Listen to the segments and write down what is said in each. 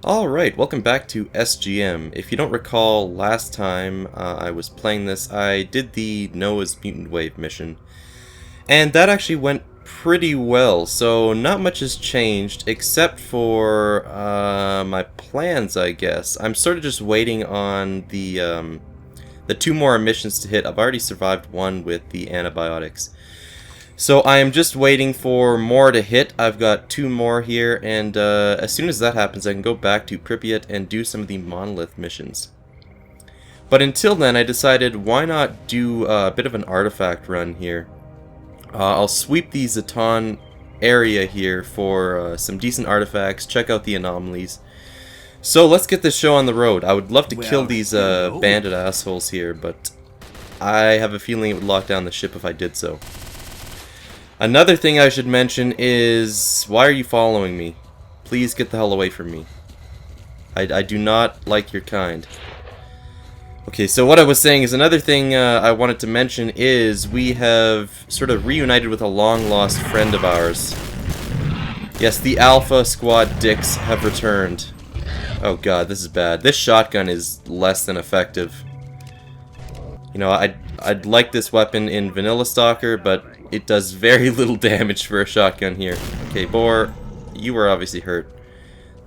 Alright, welcome back to SGM. If you don't recall, last time I was playing this, I did the Noah's Mutant Wave mission. And that actually went pretty well, so not much has changed, except for my plans, I guess. I'm sort of just waiting on the two more missions to hit. I've already survived one with the antibiotics. So I am just waiting for more to hit. I've got two more here, and as soon as that happens, I can go back to Pripyat and do some of the monolith missions. But until then, I decided why not do a bit of an artifact run here. I'll sweep the Zaton area here for some decent artifacts, check out the anomalies. So let's get this show on the road. I would love to kill these bandit assholes here, but I have a feeling it would lock down the ship if I did so. Another thing I should mention is, why are you following me? Please get the hell away from me. I do not like your kind. Okay, so what I was saying is, another thing I wanted to mention is we have sort of reunited with a long-lost friend of ours. Yes, the Alpha Squad dicks have returned. Oh god, this is bad. This shotgun is less than effective. You know, I'd like this weapon in Vanilla Stalker, but it does very little damage for a shotgun here. Okay, Boar, you were obviously hurt.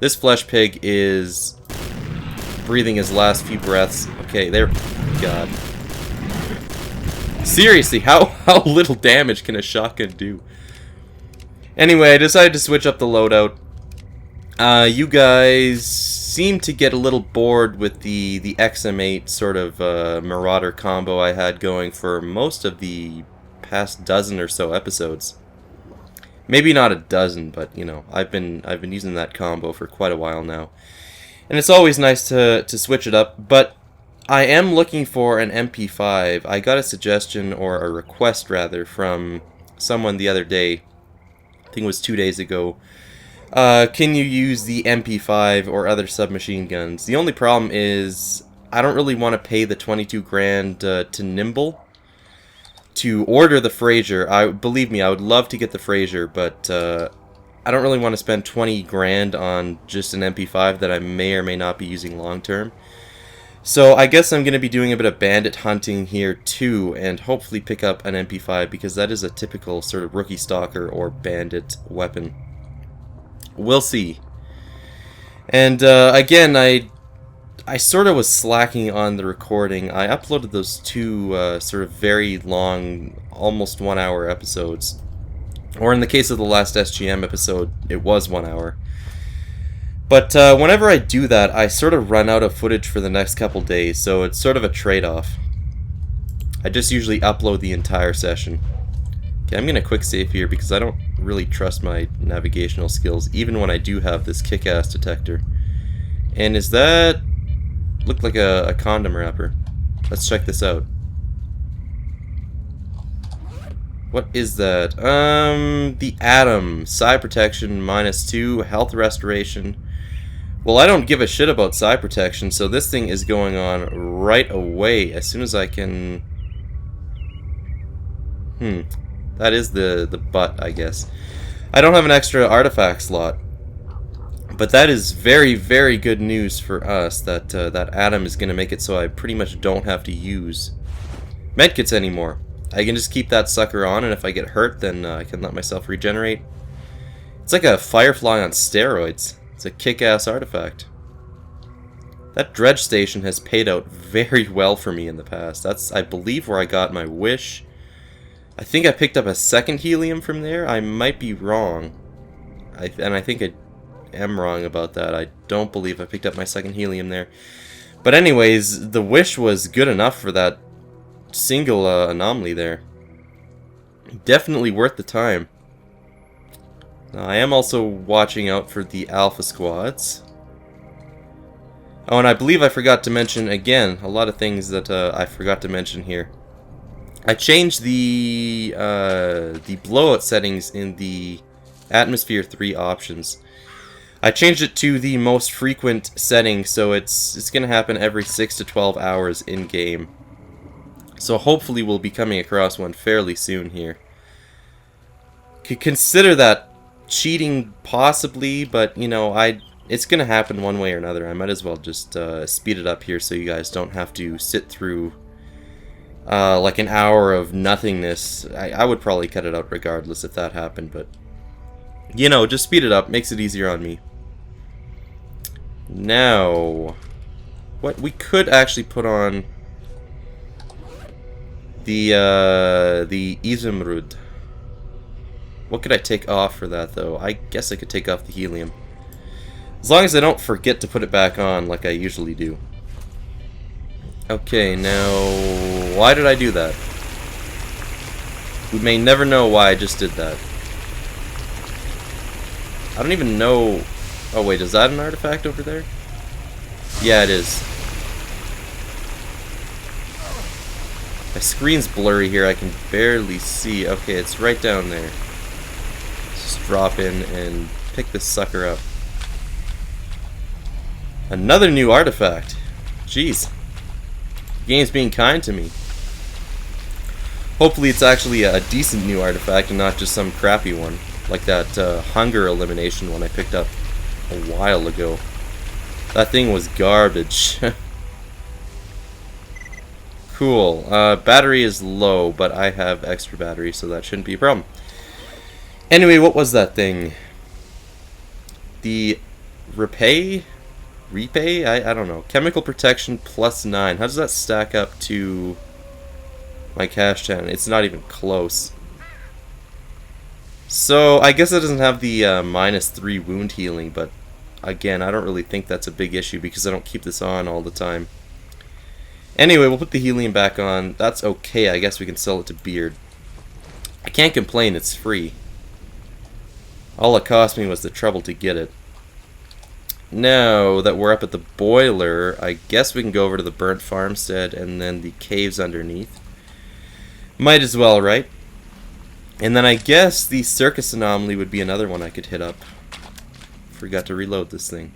This flesh pig is breathing his last few breaths. Okay, there. God. Seriously, how little damage can a shotgun do? Anyway, I decided to switch up the loadout. You guys seem to get a little bored with the XM8 sort of Marauder combo I had going for most of the past dozen or so episodes. Maybe not a dozen, but you know, I've been using that combo for quite a while now. And it's always nice to switch it up, but I am looking for an MP5. I got a suggestion, or a request rather, from someone the other day. I think it was 2 days ago. Can you use the MP5 or other submachine guns? The only problem is I don't really want to pay the 22 grand to Nimble to order the Fraser. Believe me, I would love to get the Fraser, but I don't really want to spend 20 grand on just an MP5 that I may or may not be using long term. So I guess I'm going to be doing a bit of bandit hunting here too, and hopefully pick up an MP5, because that is a typical sort of rookie stalker or bandit weapon. We'll see. And again, I sort of was slacking on the recording. I uploaded those two sort of very long, almost 1 hour episodes. Or in the case of the last SGM episode, it was 1 hour. But whenever I do that, I sort of run out of footage for the next couple days, so it's sort of a trade-off. I just usually upload the entire session. Okay, I'm going to quick save here because I don't really trust my navigational skills, even when I do have this kick-ass detector. And is that... looked like a condom wrapper. Let's check this out. What is that? The Atom. Psi protection, -2. Health restoration. Well, I don't give a shit about psi protection, so this thing is going on right away as soon as I can... That is the butt, I guess. I don't have an extra artifact slot. But that is very, very good news for us, that that Atom is going to make it so I pretty much don't have to use medkits anymore. I can just keep that sucker on, and if I get hurt, then I can let myself regenerate. It's like a Firefly on steroids. It's a kick-ass artifact. That dredge station has paid out very well for me in the past. That's, I believe, where I got my wish. I think I picked up a second helium from there. I might be wrong. And I think I am wrong about that. I don't believe I picked up my second helium there. But anyways, the wish was good enough for that single anomaly there. Definitely worth the time. Now, I am also watching out for the Alpha Squads. Oh, and I believe I forgot to mention, again, a lot of things that I forgot to mention here. I changed the blowout settings in the Atmosphere 3 options. I changed it to the most frequent setting, so it's going to happen every 6 to 12 hours in-game. So hopefully we'll be coming across one fairly soon here. Could consider that cheating possibly, but you know, it's gonna happen one way or another. I might as well just speed it up here so you guys don't have to sit through like an hour of nothingness. I would probably cut it out regardless if that happened, but you know, just speed it up, makes it easier on me. Now, what we could actually put on the Izumrud. What could I take off for that though? I guess I could take off the helium. As long as I don't forget to put it back on like I usually do. Okay, now, why did I do that? We may never know why I just did that. I don't even know... Oh wait, is that an artifact over there? Yeah, it is. My screen's blurry here, I can barely see. Okay, it's right down there. Just drop in and pick this sucker up. Another new artifact. Jeez. The game's being kind to me. Hopefully it's actually a decent new artifact and not just some crappy one. Like that hunger elimination one I picked up a while ago. That thing was garbage. Cool. Battery is low, but I have extra battery, so that shouldn't be a problem. Anyway, what was that thing? The Repay? I don't know. Chemical protection +9. How does that stack up to my cash 10? It's not even close. So, I guess it doesn't have the -3 wound healing, but again, I don't really think that's a big issue because I don't keep this on all the time. Anyway, we'll put the helium back on. That's okay. I guess we can sell it to Beard. I can't complain. It's free. All it cost me was the trouble to get it. Now that we're up at the boiler, I guess we can go over to the burnt farmstead and then the caves underneath. Might as well, right? And then I guess the circus anomaly would be another one I could hit up. Forgot to reload this thing.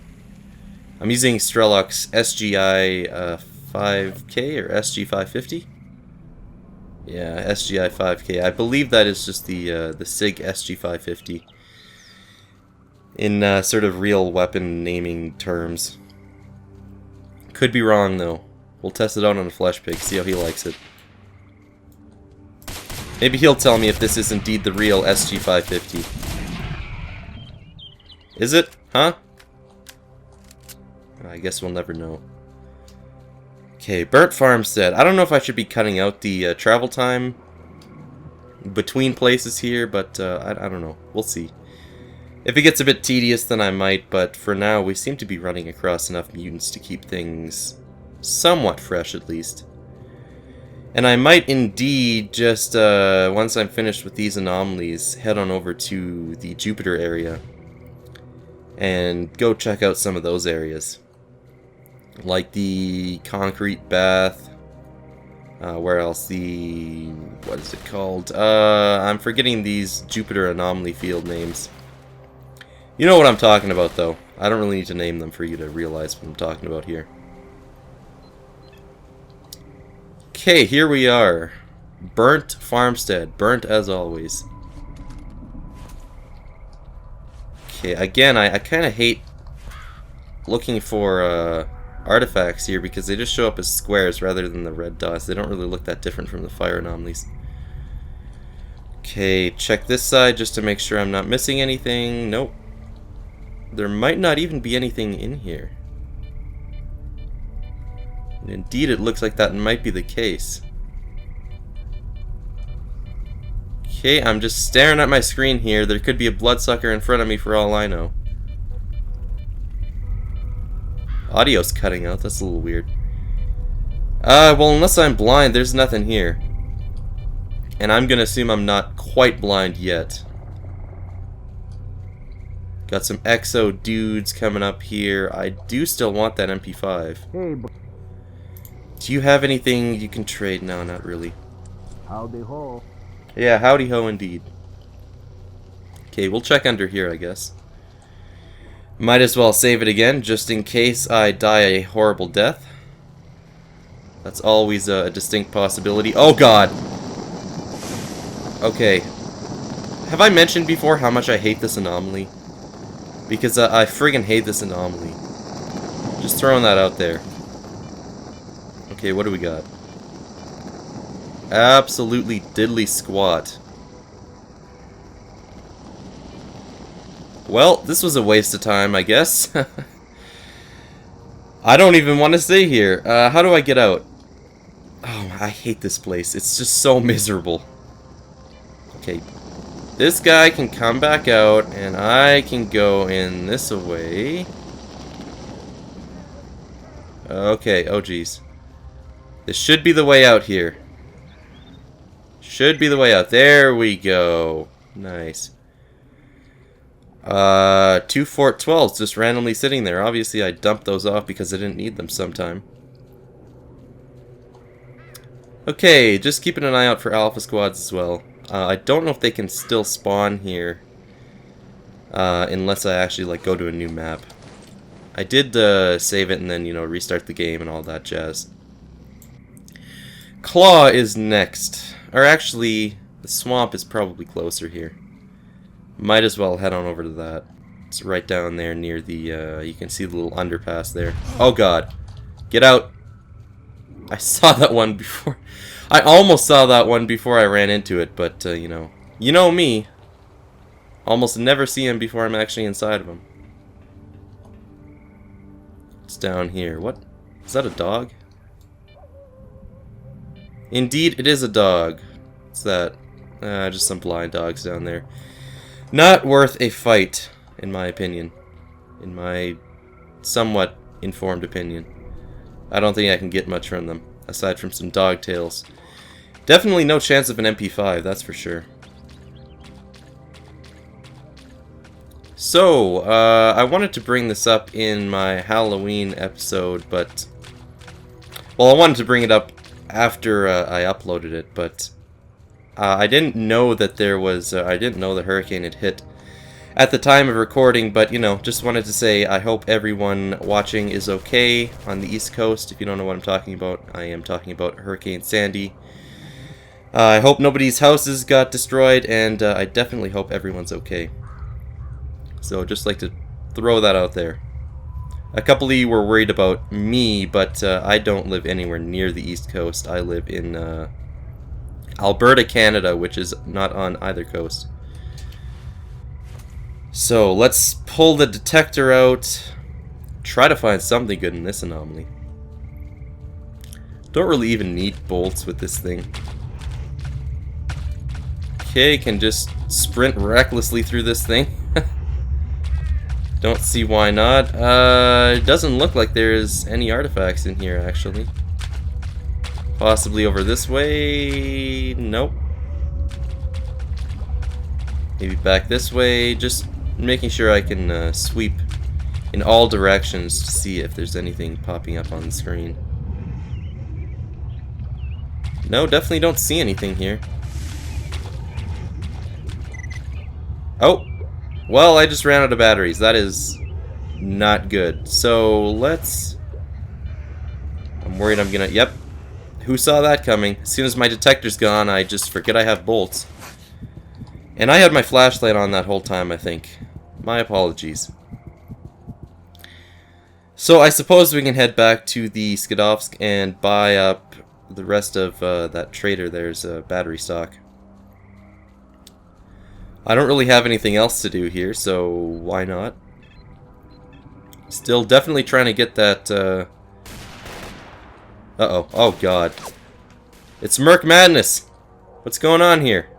I'm using Strelok's SGI 5K or SG 550. Yeah, SGI 5K. I believe that is just the Sig SG 550. In sort of real weapon naming terms. Could be wrong though. We'll test it out on a flesh pig, see how he likes it. Maybe he'll tell me if this is indeed the real SG 550. Is it? Huh? I guess we'll never know. Okay, burnt farmstead. I don't know if I should be cutting out the travel time between places here, but I don't know. We'll see. If it gets a bit tedious, then I might, but for now, we seem to be running across enough mutants to keep things somewhat fresh, at least. And I might indeed just, once I'm finished with these anomalies, head on over to the Jupiter area and go check out some of those areas. Like the concrete bath. Where else? What is it called? I'm forgetting these Jupiter anomaly field names. You know what I'm talking about, though. I don't really need to name them for you to realize what I'm talking about here. Okay, here we are. Burnt farmstead. Burnt as always. Okay, again, I kind of hate looking for artifacts here because they just show up as squares rather than the red dots. They don't really look that different from the fire anomalies. Okay, check this side just to make sure I'm not missing anything. Nope. There might not even be anything in here. And indeed, it looks like that might be the case. Okay, I'm just staring at my screen here. There could be a bloodsucker in front of me for all I know. Audio's cutting out. That's a little weird. Well, unless I'm blind, there's nothing here. And I'm gonna assume I'm not quite blind yet. Got some exo dudes coming up here. I do still want that MP5. Hey, do you have anything you can trade? No, not really. howdy ho. Yeah, howdy ho indeed. Okay, we'll check under here, I guess. Might as well save it again, just in case I die a horrible death. That's always a distinct possibility. Oh god! Okay. Have I mentioned before how much I hate this anomaly? Because I friggin' hate this anomaly. Just throwing that out there. Okay, what do we got? Absolutely diddly squat. Well, this was a waste of time, I guess. I don't even want to stay here. How do I get out? Oh, I hate this place. It's just so miserable. Okay, this guy can come back out, and I can go in this way. Okay, oh geez. This should be the way out here. Should be the way out. There we go. Nice. 2 Fort 12s just randomly sitting there. Obviously I dumped those off because I didn't need them sometime. Okay, just keeping an eye out for alpha squads as well. I don't know if they can still spawn here. Unless I actually like go to a new map. I did save it and then, you know, restart the game and all that jazz. Claw is next. Or actually, the swamp is probably closer here. Might as well head on over to that. It's right down there near the, you can see the little underpass there. Oh god. Get out. I saw that one before. I almost saw that one before I ran into it, but, you know me. Almost never see him before I'm actually inside of him. It's down here. What? Is that a dog? Indeed, it is a dog. What's that? Just some blind dogs down there. Not worth a fight, in my opinion. In my somewhat informed opinion. I don't think I can get much from them, aside from some dog tails. Definitely no chance of an MP5, that's for sure. So, I wanted to bring this up in my Halloween episode, but... Well, I wanted to bring it up after I uploaded it, but... I didn't know that there was... I didn't know the hurricane had hit at the time of recording, but, you know, just wanted to say I hope everyone watching is okay on the East Coast. If you don't know what I'm talking about, I am talking about Hurricane Sandy. I hope nobody's houses got destroyed, and I definitely hope everyone's okay. So, just like to throw that out there. A couple of you were worried about me, but I don't live anywhere near the East Coast. I live in Alberta, Canada, which is not on either coast. So, let's pull the detector out. Try to find something good in this anomaly. Don't really even need bolts with this thing. Okay, can just sprint recklessly through this thing. Don't see why not. It doesn't look like there's any artifacts in here, actually. Possibly over this way. Nope. Maybe back this way. Just making sure I can sweep in all directions to see if there's anything popping up on the screen. No, definitely don't see anything here. Oh! Well, I just ran out of batteries. That is not good. So, let's... I'm worried I'm gonna... Yep. Who saw that coming? As soon as my detector's gone, I just forget I have bolts. And I had my flashlight on that whole time, I think. My apologies. So, I suppose we can head back to the Skidovsk and buy up the rest of that trader there's battery stock. I don't really have anything else to do here, so why not? Still definitely trying to get that, Uh-oh. Oh, God. It's Merc Madness! What's going on here?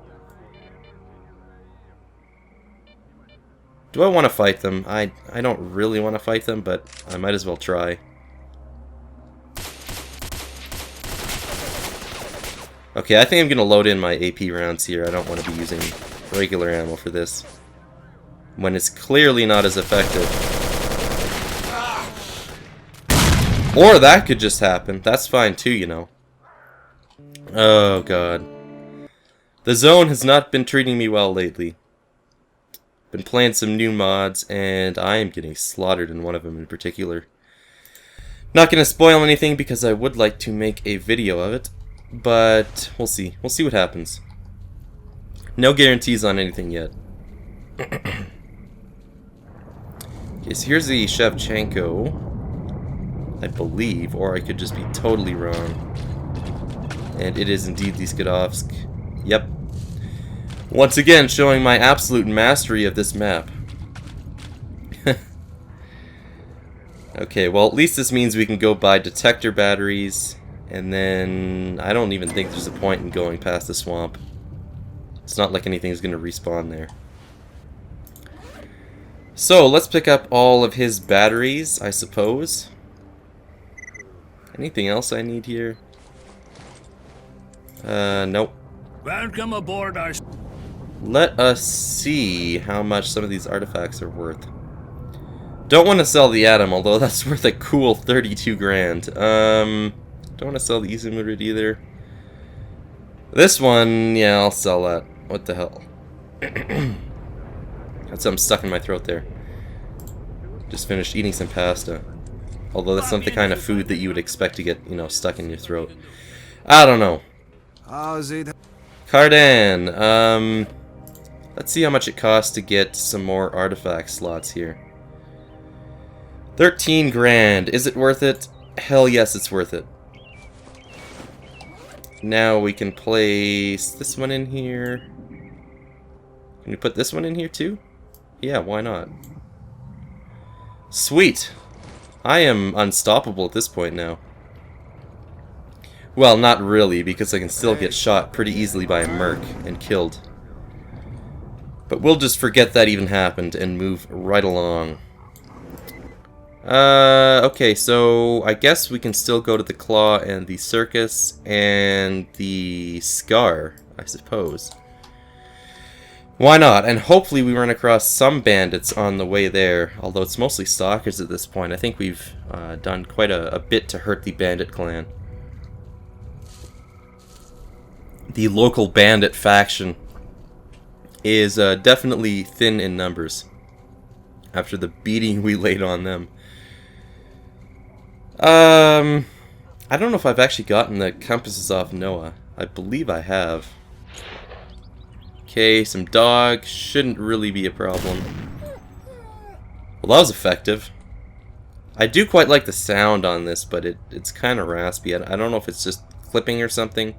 Do I want to fight them? I don't really want to fight them, but I might as well try. Okay, I think I'm going to load in my AP rounds here. I don't want to be using regular ammo for this, when it's clearly not as effective. Or that could just happen. That's fine too, you know. Oh god. The zone has not been treating me well lately. Been playing some new mods, and I am getting slaughtered in one of them in particular. Not gonna spoil anything because I would like to make a video of it, but we'll see. We'll see what happens. No guarantees on anything yet. Is here's the Shevchenko, I believe, or I could just be totally wrong. And it is indeed the Skidovsk. Yep. Once again, showing my absolute mastery of this map. Okay, well, at least this means we can go buy detector batteries, and then I don't even think there's a point in going past the swamp. It's not like anything's going to respawn there. So, let's pick up all of his batteries, I suppose. Anything else I need here? Nope. Welcome aboard our... Let us see how much some of these artifacts are worth. Don't want to sell the Atom, although that's worth a cool 32 grand. Don't want to sell the Izumurud either. This one, yeah, I'll sell that. What the hell? Got something stuck in my throat there. Just finished eating some pasta. Although that's not the kind of food that you would expect to get, you know, stuck in your throat. I don't know. Cardan, let's see how much it costs to get some more artifact slots here. 13 grand. Is it worth it? Hell yes, it's worth it. Now we can place this one in here. Can we put this one in here too? Yeah, why not? Sweet. I am unstoppable at this point now. Well, not really, because I can still get shot pretty easily by a merc and killed. But we'll just forget that even happened and move right along. Okay, so I guess we can still go to the Claw and the Circus and the Scar, I suppose. Why not? And hopefully we run across some bandits on the way there, although it's mostly stalkers at this point. I think we've done quite a bit to hurt the bandit clan. The local bandit faction is definitely thin in numbers after the beating we laid on them. I don't know if I've actually gotten the compasses off Noah. I believe I have. Okay, some dog. Shouldn't really be a problem. Well, that was effective. I do quite like the sound on this, but it's kind of raspy. I don't know if it's just clipping or something.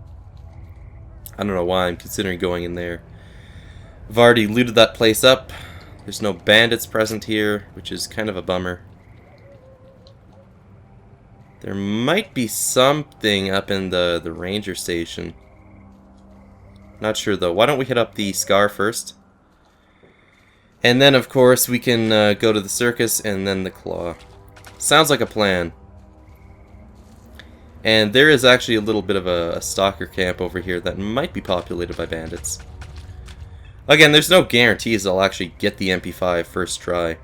I don't know why I'm considering going in there. I've already looted that place up. There's no bandits present here, which is kind of a bummer. There might be something up in the ranger station. Not sure though. Why don't we hit up the Scar first? And then of course we can go to the Circus and then the Claw. Sounds like a plan. And there is actually a little bit of a stalker camp over here that might be populated by bandits. Again, there's no guarantees I'll actually get the MP5 first try.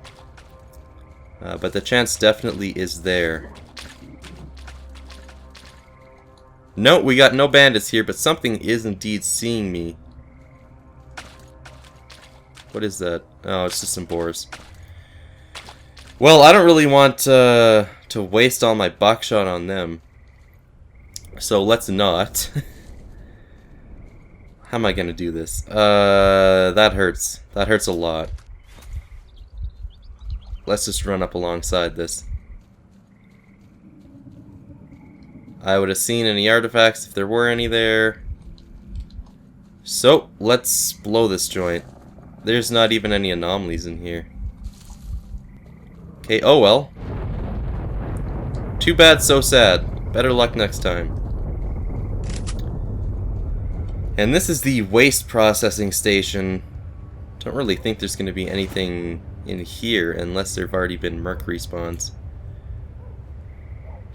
But the chance definitely is there. No, we got no bandits here, but something is indeed seeing me. What is that? Oh, it's just some boars. Well, I don't really want to waste all my buckshot on them. So let's not. How am I gonna do this? That hurts. That hurts a lot. Let's just run up alongside this. I would have seen any artifacts if there were any there. So, let's blow this joint. There's not even any anomalies in here. Okay, oh well. Too bad, so sad. Better luck next time. And this is the waste processing station. Don't really think there's going to be anything in here unless there have already been merc respawns.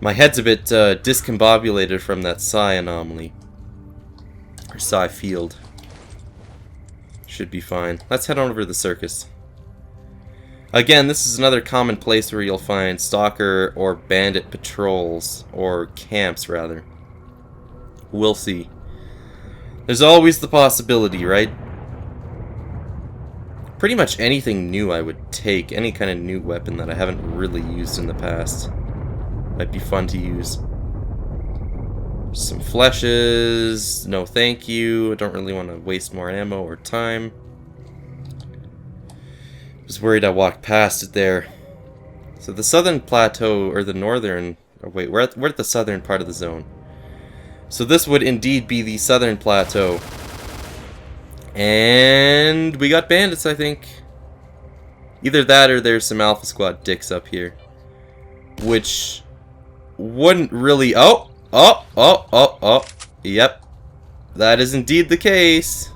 My head's a bit discombobulated from that psi anomaly. Or psi field. Should be fine. Let's head on over to the Circus. Again, this is another common place where you'll find stalker or bandit patrols. Or camps, rather. We'll see. There's always the possibility, right? Pretty much anything new I would take. Any kind of new weapon that I haven't really used in the past. Might be fun to use. Some fleshes. No thank you. I don't really want to waste more ammo or time. Was worried I walked past it there. So the southern plateau, or the northern... Oh wait, we're at the southern part of the zone. So this would indeed be the southern plateau. And we got bandits, I think. Either that or there's some Alpha Squad dicks up here. Which wouldn't really... Oh! Yep. That is indeed the case.